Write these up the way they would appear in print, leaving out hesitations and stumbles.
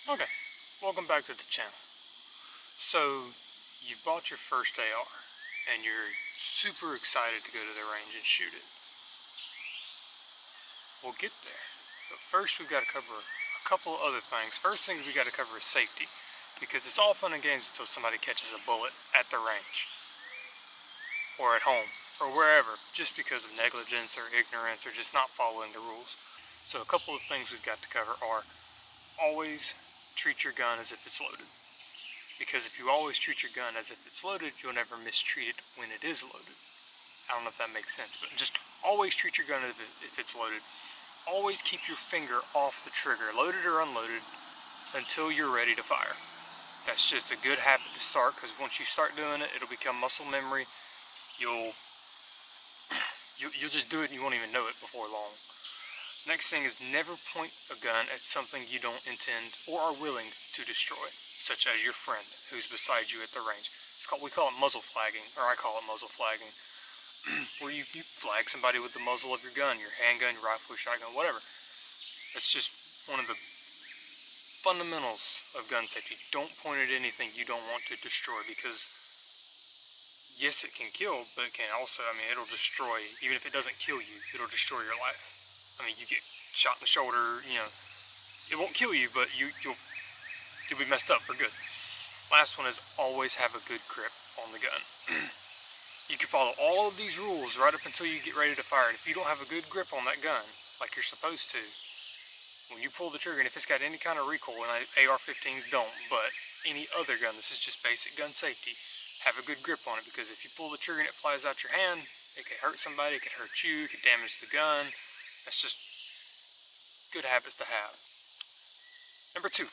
Okay, welcome back to the channel. So, you bought your first AR, and you're super excited to go to the range and shoot it. We'll get there, but first we've got to cover a couple of other things. First thing we got to cover is safety, because it's all fun and games until somebody catches a bullet at the range, or at home, or wherever, just because of negligence or ignorance or just not following the rules. So a couple of things we've got to cover are always treat your gun as if it's loaded. Because if you always treat your gun as if it's loaded, you'll never mistreat it when it is loaded. I don't know if that makes sense, but just always treat your gun as if it's loaded. Always keep your finger off the trigger, loaded or unloaded, until you're ready to fire. That's just a good habit to start, because once you start doing it, it'll become muscle memory. You'll just do it and you won't even know it before long. Next thing is never point a gun at something you don't intend or are willing to destroy, such as your friend who's beside you at the range. We call it muzzle flagging, or I call it muzzle flagging, where you flag somebody with the muzzle of your gun, your handgun, your rifle, your shotgun, whatever. That's just one of the fundamentals of gun safety. Don't point at anything you don't want to destroy, because yes, it can kill, but it can also, it'll destroy. Even if it doesn't kill you, it'll destroy your life. You get shot in the shoulder, it won't kill you, but you'll be messed up for good. Last one is always have a good grip on the gun. You can follow all of these rules right up until you get ready to fire it. If you don't have a good grip on that gun, like you're supposed to, when you pull the trigger, and if it's got any kind of recoil, and AR-15s don't, but any other gun, this is just basic gun safety, have a good grip on it, because if you pull the trigger and it flies out your hand, it could hurt somebody, it could hurt you, it could damage the gun. That's just good habits to have. Number 2,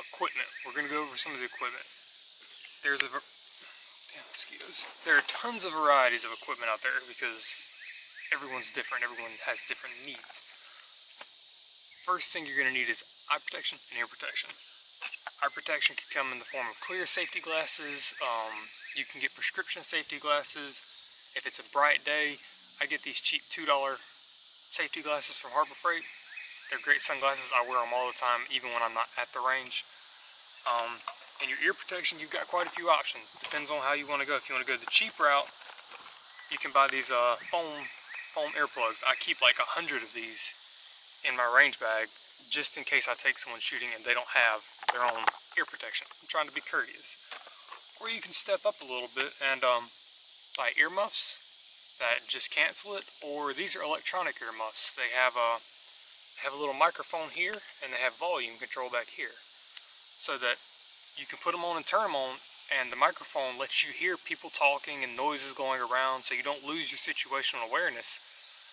equipment. We're going to go over some of the equipment. There are tons of varieties of equipment out there, because everyone's different, everyone has different needs. First thing you're going to need is eye protection and ear protection. Eye protection can come in the form of clear safety glasses. You can get prescription safety glasses. If it's a bright day, I get these cheap $2 safety glasses from Harbor Freight. They're great sunglasses. I wear them all the time, even when I'm not at the range. And your ear protection, you've got quite a few options. Depends on how you want to go. If you want to go the cheap route, you can buy these foam earplugs. I keep like 100 of these in my range bag, just in case I take someone shooting and they don't have their own ear protection. I'm trying to be courteous. Or you can step up a little bit and buy earmuffs that just cancel it, or these are electronic earmuffs. They have a little microphone here, and they have volume control back here, so that you can put them on and turn them on, and the microphone lets you hear people talking and noises going around, so you don't lose your situational awareness.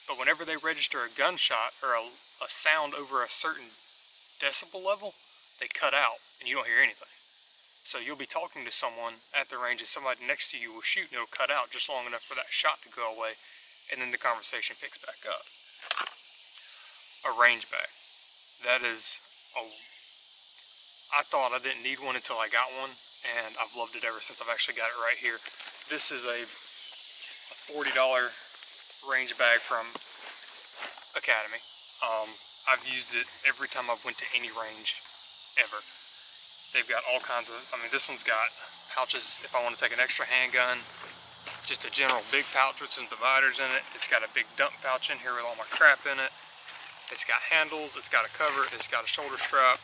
But whenever they register a gunshot or a sound over a certain decibel level, they cut out and you don't hear anything. So you'll be talking to someone at the range and somebody next to you will shoot, and it'll cut out just long enough for that shot to go away, and then the conversation picks back up. A range bag. That is I thought I didn't need one until I got one, and I've loved it ever since. I've actually got it right here. This is a $40 range bag from Academy. I've used it every time I've went to any range ever. They've got all kinds of, this one's got pouches if I want to take an extra handgun, just a general big pouch with some dividers in it. It's got a big dump pouch in here with all my crap in it. It's got handles, it's got a cover, it's got a shoulder strap,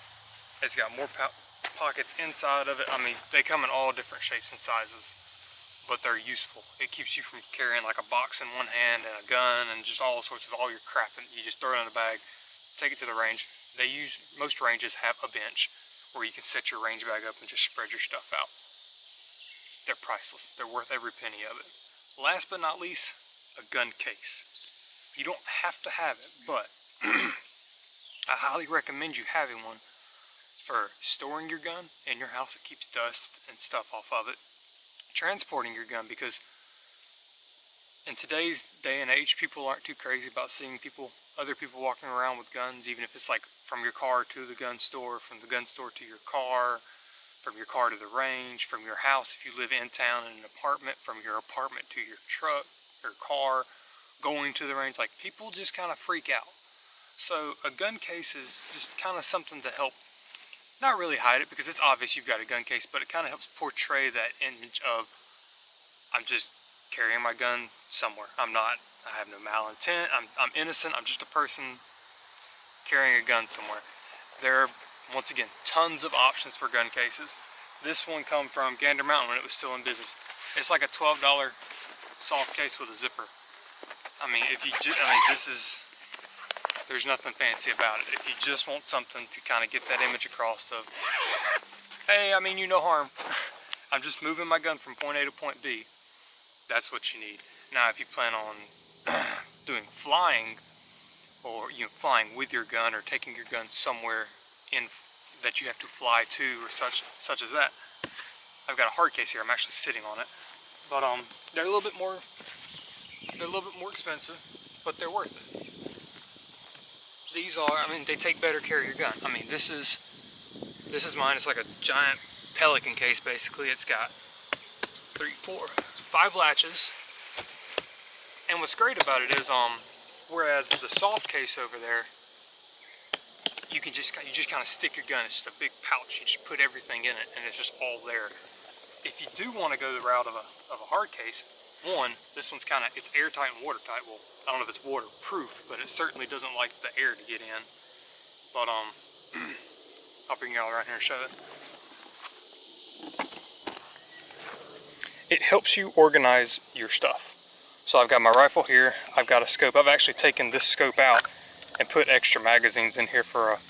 it's got more pockets inside of it. They come in all different shapes and sizes, but they're useful. It keeps you from carrying like a box in one hand and a gun and just all sorts of all your crap, and you just throw it in a bag, take it to the range. Most ranges have a bench where you can set your range bag up and just spread your stuff out. They're priceless. They're worth every penny of it. Last but not least, a gun case. You don't have to have it, but I highly recommend you having one for storing your gun in your house. It keeps dust and stuff off of it. Transporting your gun, because in today's day and age, people aren't too crazy about seeing other people walking around with guns, even if it's like from your car to the gun store, from the gun store to your car, from your car to the range, from your house if you live in town in an apartment, from your apartment to your truck or car, going to the range. Like, people just kind of freak out. So a gun case is just kind of something to help not really hide it because it's obvious you've got a gun case, but it kind of helps portray that image of I'm just carrying my gun somewhere. I have no malintent, I'm innocent, I'm just a person carrying a gun somewhere. There are, once again, tons of options for gun cases. This one come from Gander Mountain when it was still in business. It's like a $12 soft case with a zipper. I mean, there's nothing fancy about it. If you just want something to kind of get that image across of, hey, I mean you no harm. I'm just moving my gun from point A to point B. That's what you need. Now, if you plan on doing flying, or flying with your gun, or taking your gun somewhere that you have to fly to, or such as that, I've got a hard case here. I'm actually sitting on it, but they're a little bit more expensive, but they're worth it. These are, I mean, they take better care of your gun. I mean, this is mine. It's like a giant Pelican case, basically. It's got 3, 4, 5 latches. And what's great about it is, whereas the soft case over there, you just kind of stick your gun. It's just a big pouch. You just put everything in it, and it's just all there. If you do want to go the route of a hard case, this one's it's airtight and watertight. Well, I don't know if it's waterproof, but it certainly doesn't like the air to get in. But I'll bring y'all around here and show it. It helps you organize your stuff. So I've got my rifle here. I've got a scope. I've actually taken this scope out and put extra magazines in here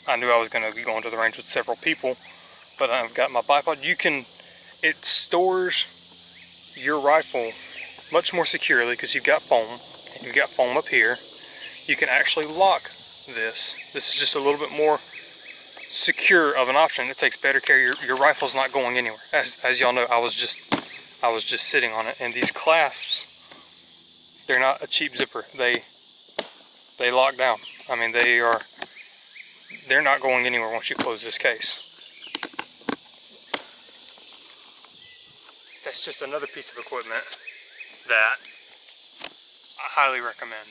I knew I was going to be going to the range with several people, but I've got my bipod. It stores your rifle much more securely because you've got foam, and you've got foam up here. You can actually lock this. This is just a little bit more secure of an option. It takes better care. Your rifle's not going anywhere. As y'all know, I was just sitting on it, and these clasps, they're not a cheap zipper. They lock down. I mean, they're not going anywhere once you close this case. That's just another piece of equipment that I highly recommend.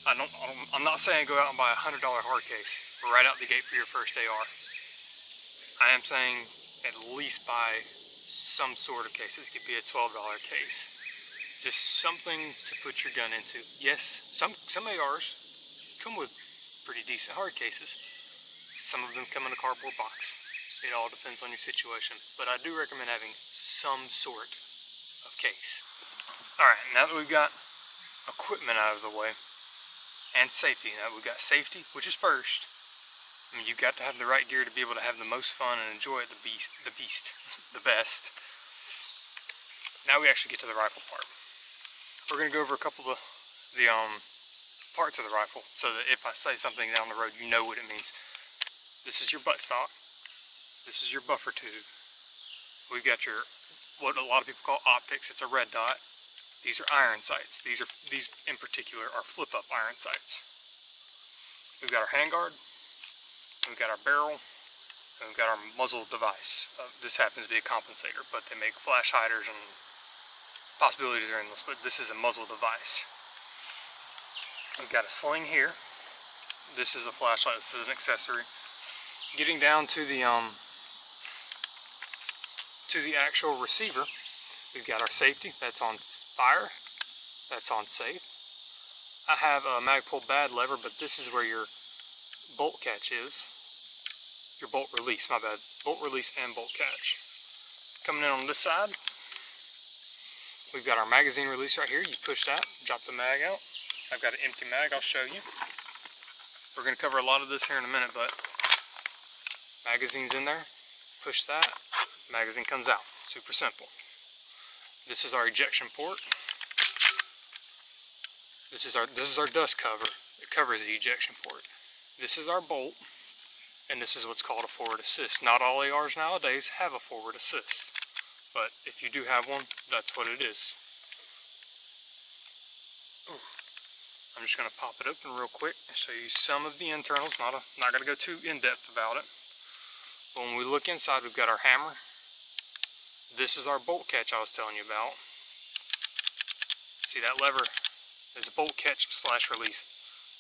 I'm not saying go out and buy a $100 hard case right out the gate for your first AR. I am saying at least buy some sort of case. It could be a $12 case. Just something to put your gun into. Yes, some ARs come with pretty decent hard cases. Some of them come in a cardboard box. It all depends on your situation. But I do recommend having some sort of case. Alright, now that we've got equipment out of the way, and safety. Now we've got safety, which is first. I mean, you've got to have the right gear to be able to have the most fun and enjoy it the best. Now we actually get to the rifle part. We're going to go over a couple of the parts of the rifle, so that if I say something down the road, you know what it means. This is your buttstock. This is your buffer tube. We've got what a lot of people call optics. It's a red dot. These are iron sights. These in particular are flip-up iron sights. We've got our handguard. We've got our barrel. And we've got our muzzle device. This happens to be a compensator, but they make flash hiders, and possibilities are endless, but this is a muzzle device. We've got a sling here. This is a flashlight. This is an accessory. Getting down to the actual receiver, we've got our safety. That's on fire. That's on safe. I have a Magpul bad lever, but this is where your bolt catch is. Your bolt release, my bad. Bolt release and bolt catch. Coming in on this side, we've got our magazine release right here. You push that, drop the mag out. I've got an empty mag, I'll show you. We're going to cover a lot of this here in a minute, but magazine's in there. Push that, magazine comes out. Super simple. This is our ejection port. This is our dust cover. It covers the ejection port. This is our bolt, and this is what's called a forward assist. Not all ARs nowadays have a forward assist, but if you do have one, that's what it is. Ooh. I'm just going to pop it open real quick and show you some of the internals. Not going to go too in-depth about it. But when we look inside, we've got our hammer. This is our bolt catch I was telling you about. See that lever? There's a bolt catch / release.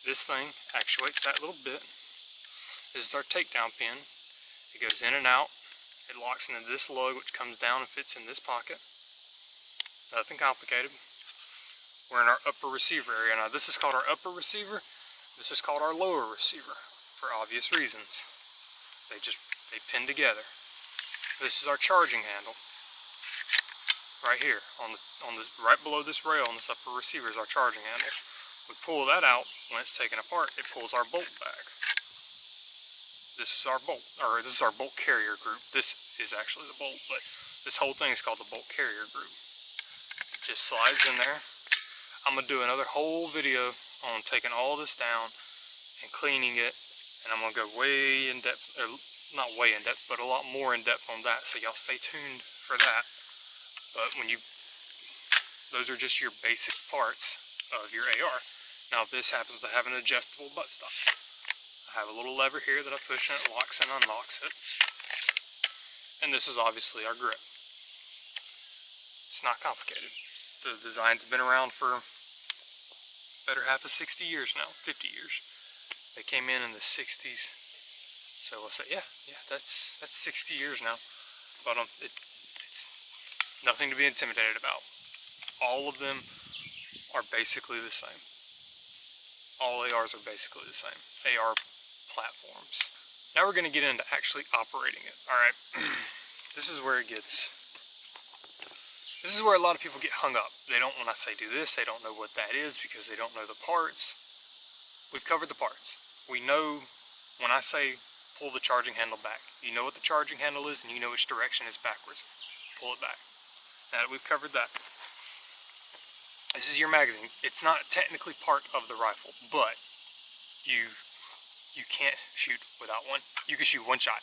This thing actuates that little bit. This is our takedown pin. It goes in and out. It locks into this lug, which comes down and fits in this pocket. Nothing complicated. We're in our upper receiver area. Now this is called our upper receiver. This is called our lower receiver for obvious reasons. They pin together. This is our charging handle. Right here on this right below this rail on this upper receiver is our charging handle. We pull that out when it's taken apart. It pulls our bolt back. This is our bolt, or this is our bolt carrier group. This is actually the bolt, but this whole thing is called the bolt carrier group. It just slides in there. I'm going to do another whole video on taking all this down and cleaning it, and I'm going to go way in depth, or not way in depth, but a lot more in depth on that, so y'all stay tuned for that. But those are just your basic parts of your AR. Now this happens to have an adjustable buttstock. I have a little lever here that I push and it locks and unlocks it. And this is obviously our grip. It's not complicated. The design's been around for better half of 60 years now, 50 years. They came in the 60s. So we'll say, yeah, that's 60 years now. But it's nothing to be intimidated about. All of them are basically the same. All ARs are basically the same. AR platforms. Now we're going to get into actually operating it. Alright, this is where a lot of people get hung up. They don't, when I say do this, they don't know what that is because they don't know the parts. We've covered the parts. We know when I say pull the charging handle back, you know what the charging handle is and you know which direction is backwards. Pull it back. Now that we've covered that, this is your magazine. It's not technically part of the rifle, but you can't shoot without one. You can shoot one shot.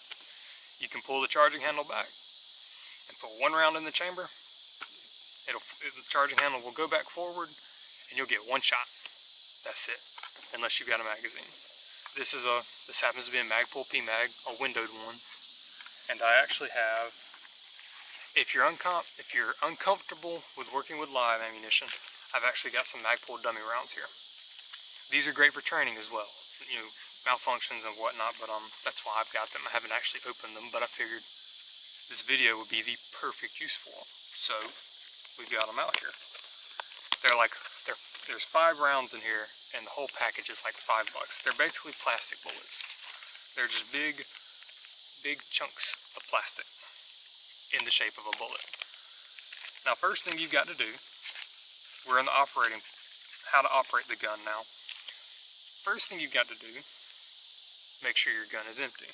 You can pull the charging handle back and put one round in the chamber. The charging handle will go back forward and you'll get one shot. That's it, unless you've got a magazine. This happens to be a Magpul PMag, a windowed one, and I actually have. If you're uncomfortable with working with live ammunition, I've actually got some Magpul dummy rounds here. These are great for training as well, you know, malfunctions and whatnot. But that's why I've got them. I haven't actually opened them, but I figured this video would be the perfect use for them. So we've got them out here. There's 5 rounds in here, and the whole package is like $5. They're basically plastic bullets. They're just big chunks of plastic in the shape of a bullet. Now, first thing you've got to do, we're in the how to operate the gun now. First thing you've got to do, make sure your gun is empty.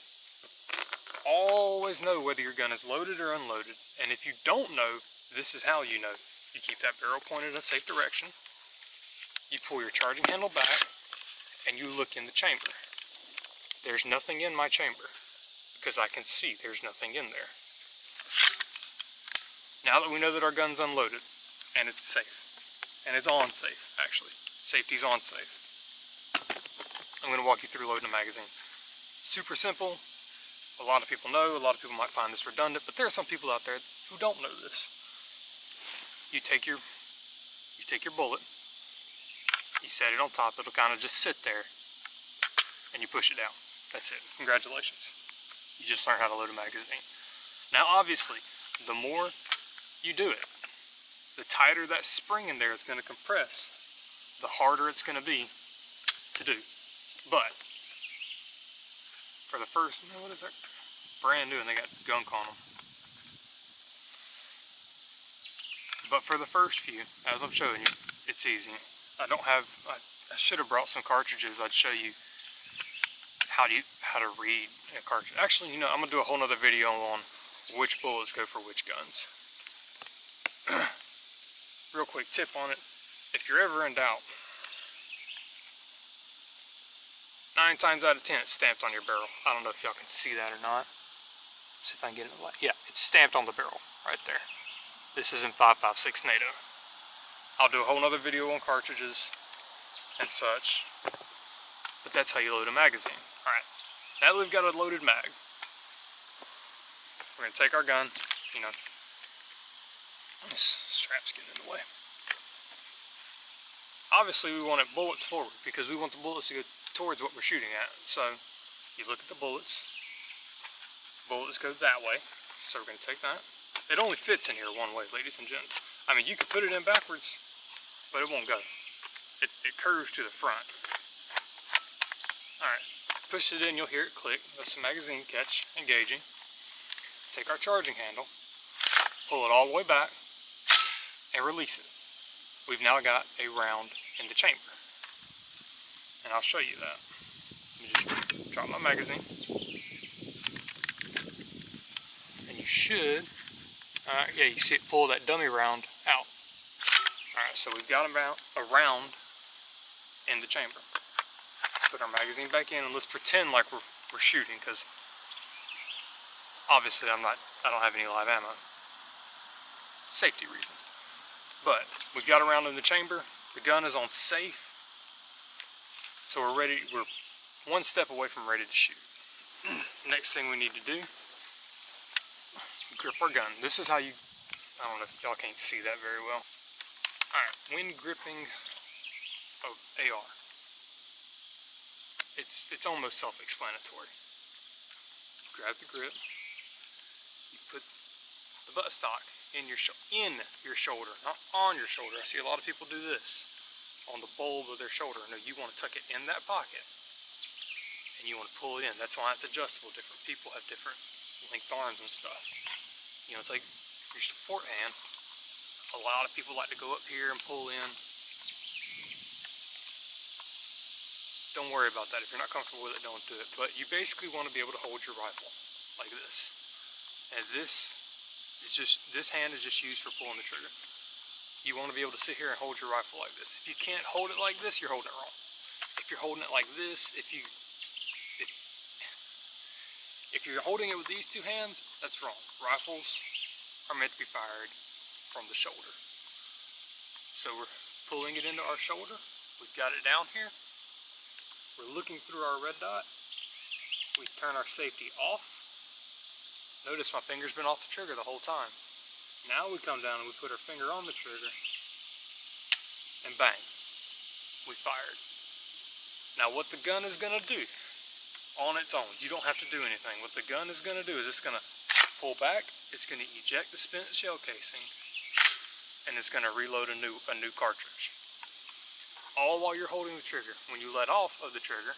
Always know whether your gun is loaded or unloaded, and if you don't know, this is how you know. You keep that barrel pointed in a safe direction, you pull your charging handle back, and you look in the chamber. There's nothing in my chamber, because I can see there's nothing in there. Now that we know that our gun's unloaded, and it's safe, and it's on safe, actually. Safety's on safe. I'm going to walk you through loading a magazine. Super simple. A lot of people know, a lot of people might find this redundant, but there are some people out there who don't know this. You take your bullet, you set it on top, it'll kind of just sit there, and you push it down. That's it. Congratulations. You just learned how to load a magazine. Now obviously, the more you do it, the tighter that spring in there is going to compress, the harder it's going to be to do. But for the first, what is that? Brand new, and they got gunk on them. But for the first few, as I'm showing you, it's easy. I should have brought some cartridges. I'd show you how to read a cartridge. Actually, you know, I'm gonna do a whole nother video on which bullets go for which guns. Real quick tip on it: if you're ever in doubt, 9 times out of 10 it's stamped on your barrel. I don't know if y'all can see that or not. See if I can get it in the light. Yeah, it's stamped on the barrel right there. This is in 5.56 NATO. I'll do a whole nother video on cartridges and such, but that's how you load a magazine. Alright, now that we've got a loaded mag, we're going to take our gun, you know, this strap's getting in the way. Obviously we want it bullets forward because we want the bullets to go towards what we're shooting at. So you look at the bullets, bullets go that way. So we're going to take that. It only fits in here one way, ladies and gents. I mean, you could put it in backwards, but it won't go. It curves to the front. Alright, push it in, you'll hear it click. That's the magazine catch engaging. Take our charging handle, pull it all the way back, and release it. We've now got a round in the chamber. And I'll show you that. Let me just drop my magazine. And you should, yeah, you see it pull that dummy round out. Alright, so we've got about a round in the chamber. Put our magazine back in and let's pretend like we're shooting, because obviously I don't have any live ammo. Safety reasons. But we've got a round in the chamber. The gun is on safe. So we're one step away from ready to shoot. Next thing we need to do, grip our gun. This is how you, I don't know if y'all can't see that very well. Alright, when gripping of AR, it's almost self-explanatory. Grab the grip, you put the buttstock in your shoulder, not on your shoulder. I see a lot of people do this on the bulb of their shoulder. No, you want to tuck it in that pocket and you want to pull it in. That's why it's adjustable. Different people have different length arms and stuff. You know, take your support hand. A lot of people like to go up here and pull in. Don't worry about that. If you're not comfortable with it, don't do it. But you basically want to be able to hold your rifle like this. And this hand is just used for pulling the trigger. You want to be able to sit here and hold your rifle like this. If you can't hold it like this, you're holding it wrong. If you're holding it like this, if you're holding it with these two hands, that's wrong. Rifles are meant to be fired from the shoulder. So we're pulling it into our shoulder. We've got it down here. We're looking through our red dot. We turn our safety off. Notice my finger's been off the trigger the whole time. Now we come down and we put our finger on the trigger and bang, we fired. Now what the gun is going to do on its own, you don't have to do anything. What the gun is going to do is it's going to pull back, it's going to eject the spent shell casing, and it's going to reload a new cartridge. All while you're holding the trigger. When you let off of the trigger,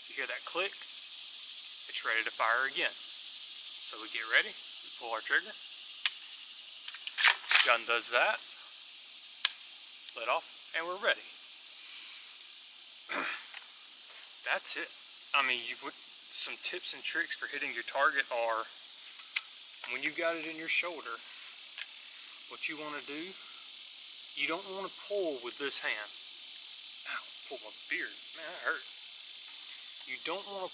you hear that click, it's ready to fire again. So we get ready, we pull our trigger, gun does that, let off, and we're ready. That's it. I mean, some tips and tricks for hitting your target are, when you got it in your shoulder, what you want to do, you don't want to pull with this hand. Ow, pull my beard. Man, that hurt. You don't want to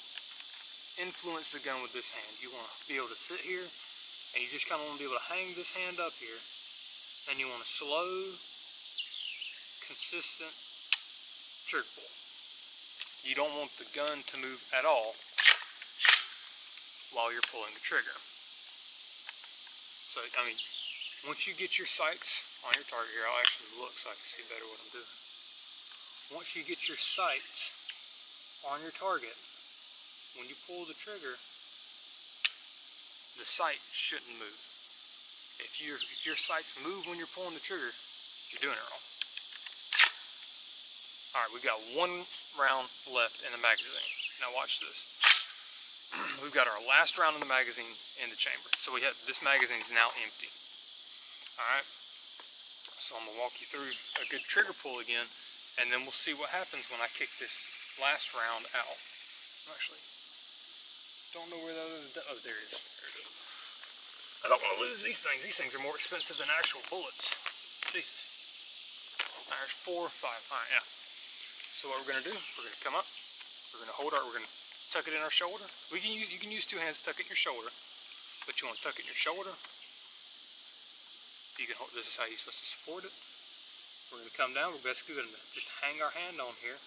influence the gun with this hand. You want to be able to sit here, and you just kind of want to be able to hang this hand up here, and you want a slow, consistent trigger pull. You don't want the gun to move at all while you're pulling the trigger. So, I mean, once you get your sights on your target here, I'll actually look so I can see better what I'm doing. Once you get your sights on your target, when you pull the trigger, the sight shouldn't move. If your sights move when you're pulling the trigger, you're doing it wrong. Alright, we've got one round left in the magazine. Now watch this. We've got our last round in the magazine in the chamber. So this magazine is now empty. Alright. So I'm going to walk you through a good trigger pull again, and then we'll see what happens when I kick this last round out. Actually, don't know where that is. Oh, there it is. There it is. I don't want to lose these things. These things are more expensive than actual bullets. Jesus. There's 4 or 5. Alright, yeah. So what we're going to do, we're going to come up, we're going to tuck it in our shoulder. You can use two hands to tuck it in your shoulder, but you want to tuck it in your shoulder. You can hold, this is how you're supposed to support it. We're going to come down, we're basically going to just hang our hand on here.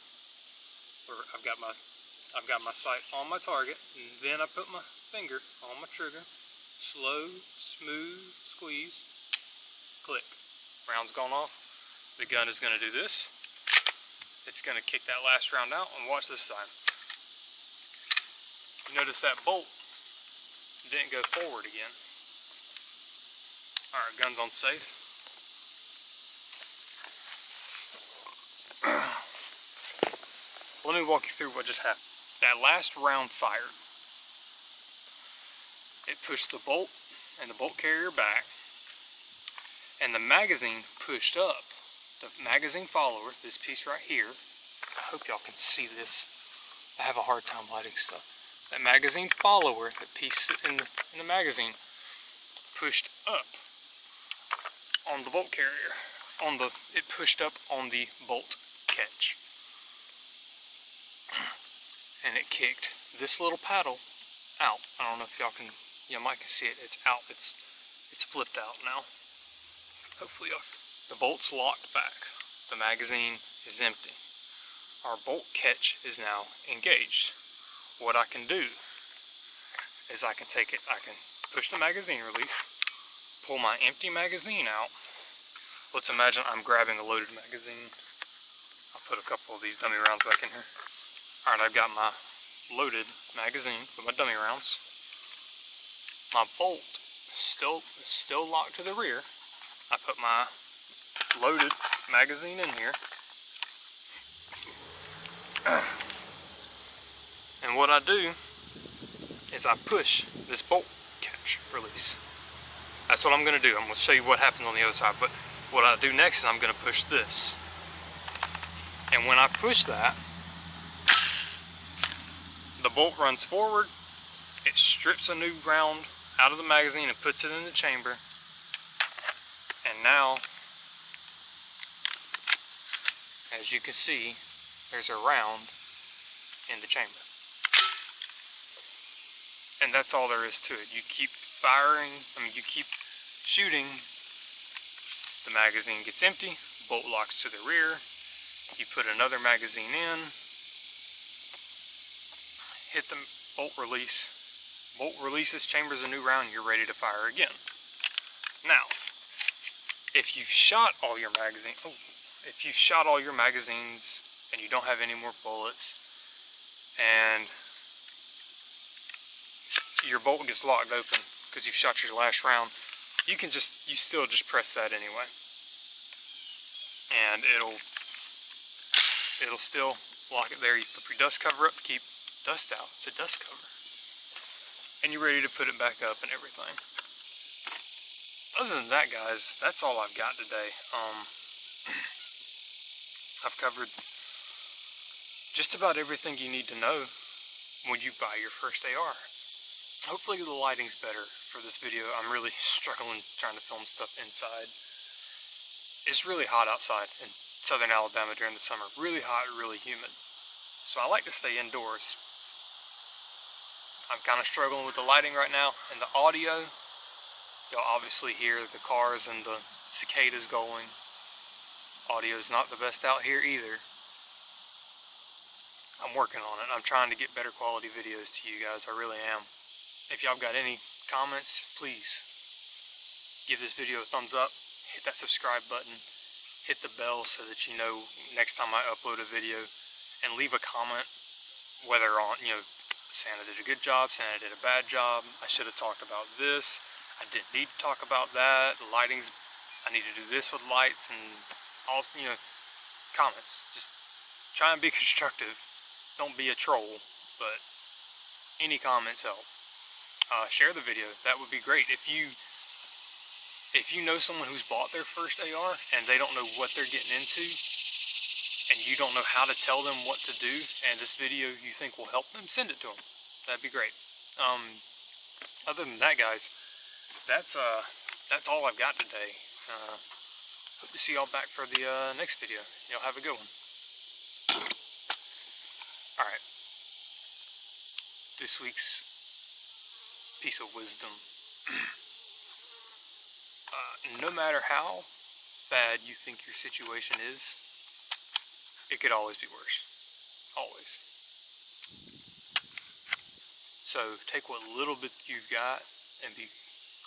I've got my sight on my target, and then I put my finger on my trigger. Slow, smooth squeeze, click. Round's gone off. The gun is going to do this. It's going to kick that last round out, and watch this time. You notice that bolt didn't go forward again. Alright, gun's on safe. Let me walk you through what just happened. That last round fired. It pushed the bolt and the bolt carrier back, and the magazine pushed up. The magazine follower, this piece right here, I hope y'all can see this. I have a hard time lighting stuff. That magazine follower, that piece in the magazine, pushed up on the bolt carrier. It pushed up on the bolt catch. And it kicked this little paddle out. I don't know if y'all can, you might can see it. It's out. It's flipped out now. Hopefully y'all. The bolt's locked back. The magazine is empty. Our bolt catch is now engaged. What I can do is I can take it, I can push the magazine release, pull my empty magazine out. Let's imagine I'm grabbing a loaded magazine. I'll put a couple of these dummy rounds back in here. Alright, I've got my loaded magazine with my dummy rounds. My bolt is still locked to the rear. I put my loaded magazine in here. And what I do is I push this bolt catch release. That's what I'm going to do. I'm going to show you what happens on the other side. But what I do next is I'm going to push this. And when I push that, the bolt runs forward. It strips a new round out of the magazine and puts it in the chamber. And now, as you can see, there's a round in the chamber. And that's all there is to it. You keep firing, you keep shooting, the magazine gets empty, bolt locks to the rear, you put another magazine in, hit the bolt releases, chambers a new round, you're ready to fire again. Now, if you've shot all your magazines and you don't have any more bullets, and your bolt gets locked open because you've shot your last round, you still just press that anyway, and it'll still lock it there. You put your dust cover up to keep dust out. It's a dust cover, and you're ready to put it back up and everything. Other than that, guys, that's all I've got today. I've covered just about everything you need to know when you buy your first AR. Hopefully the lighting's better for this video. I'm really struggling trying to film stuff inside. It's really hot outside in southern Alabama during the summer. Really hot, really humid. So I like to stay indoors. I'm kind of struggling with the lighting right now and the audio. You'll obviously hear the cars and the cicadas going. Audio's not the best out here either. I'm working on it. I'm trying to get better quality videos to you guys. I really am. If y'all got any comments, please give this video a thumbs up, hit that subscribe button, hit the bell so that you know next time I upload a video, and leave a comment, whether on, saying I did a good job, saying I did a bad job, I should have talked about this, I didn't need to talk about that, the lighting's, I need to do this with lights, and all, comments. Just try and be constructive. Don't be a troll, but any comments help. Share the video. That would be great. If you know someone who's bought their first AR and they don't know what they're getting into, and you don't know how to tell them what to do, and this video you think will help them, send it to them. That'd be great. Other than that, guys, that's all I've got today. Hope to see y'all back for the next video. Y'all have a good one. Alright. This week's piece of wisdom. No matter how bad you think your situation is, it could always be worse. Always. So take what little bit you've got and be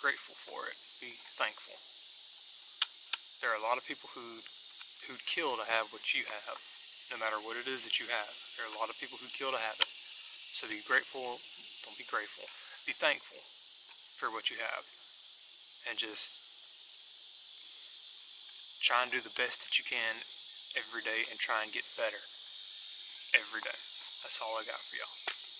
grateful for it. Be thankful. There are a lot of people who'd kill to have what you have, no matter what it is that you have. There are a lot of people who'd kill to have it. So be grateful. Don't be grateful. Be thankful for what you have, and just try and do the best that you can every day and try and get better every day. That's all I got for y'all.